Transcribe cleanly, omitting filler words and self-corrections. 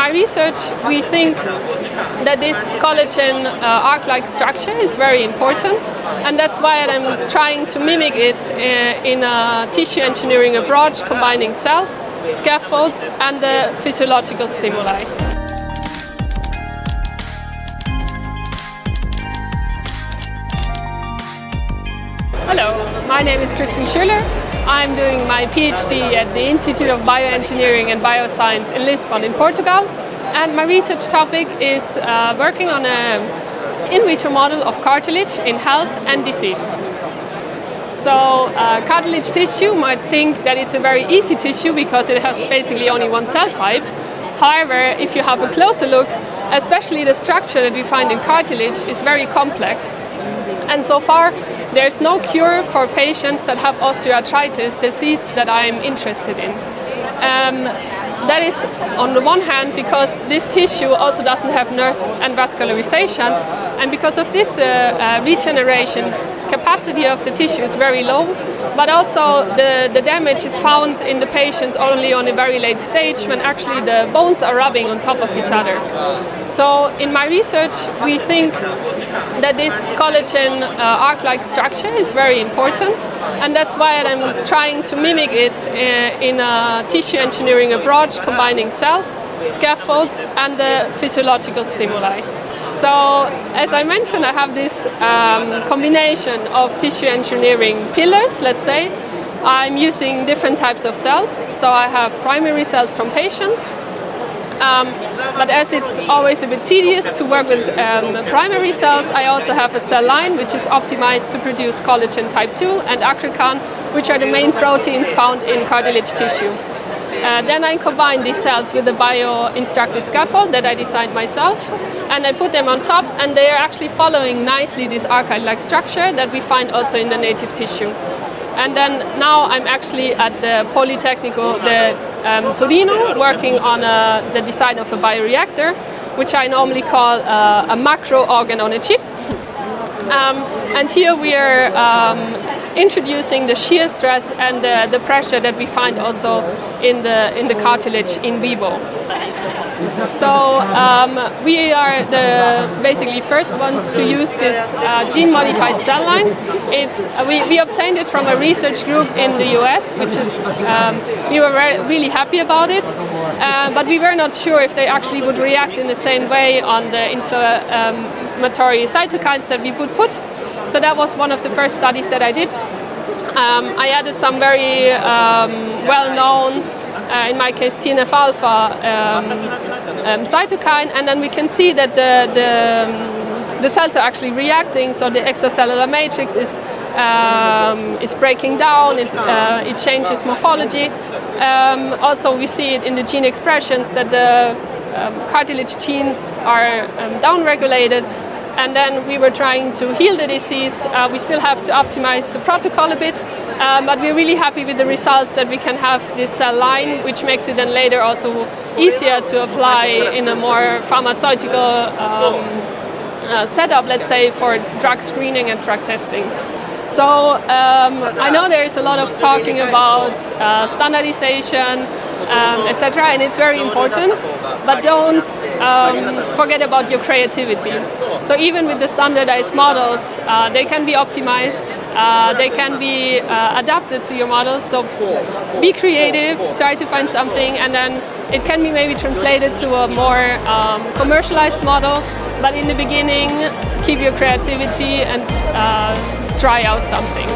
my research, we think that this collagen arc-like structure is very important, and that's why I'm trying to mimic it in a tissue engineering approach, combining cells, scaffolds, and the physiological stimuli. Hello, my name is Kristin Schüler. I'm doing my PhD at the Institute of Bioengineering and Biosciences in Lisbon in Portugal. And my research topic is working on an in vitro model of cartilage in health and disease. So cartilage tissue might think that it's a very easy tissue because it has basically only one cell type. However, if you have a closer look, especially the structure that we find in cartilage is very complex. And so far, there's no cure for patients that have osteoarthritis, disease that I'm interested in. That is, on the one hand, because this tissue also doesn't have nerve and vascularization, and because of this, the regeneration capacity of the tissue is very low, but also the damage is found in the patients only on a very late stage when actually the bones are rubbing on top of each other. So in my research, we think that this collagen arc-like structure is very important, and that's why I'm trying to mimic it in a tissue engineering approach, combining cells, scaffolds, and the physiological stimuli. So, as I mentioned, I have this combination of tissue engineering pillars, let's say. I'm using different types of cells, so I have primary cells from patients. But as it's always a bit tedious to work with primary cells, I also have a cell line which is optimized to produce collagen type 2 and aggrecan, which are the main proteins found in cartilage tissue. Then I combine these cells with the bio-instructive scaffold that I designed myself, and I put them on top, and they are actually following nicely this archive-like structure that we find also in the native tissue. And then now I'm actually at the Politecnico Torino working on the design of a bioreactor, which I normally call a macro organ on a chip. And here we are introducing the shear stress and the pressure that we find also in the cartilage in vivo. So we are the basically first ones to use this gene-modified cell line. We obtained it from a research group in the US, which is we were really happy about it, but we were not sure if they actually would react in the same way on the inflammatory cytokines that we would put. So that was one of the first studies that I did. I added some very well-known, in my case TNF-alpha cytokine, and then we can see that the cells are actually reacting. So the extracellular matrix is breaking down. It changes morphology. Also, we see it in the gene expressions that the cartilage genes are downregulated. And then we were trying to heal the disease. We still have to optimize the protocol a bit, but we're really happy with the results that we can have this cell line, which makes it then later also easier to apply in a more pharmaceutical setup, let's say, for drug screening and drug testing. So I know there is a lot of talking about standardization, etc., and it's very important, but don't forget about your creativity. So even with the standardized models, they can be optimized, they can be adapted to your models. So be creative, try to find something, and then it can be maybe translated to a more commercialized model, but in the beginning, keep your creativity and try out something.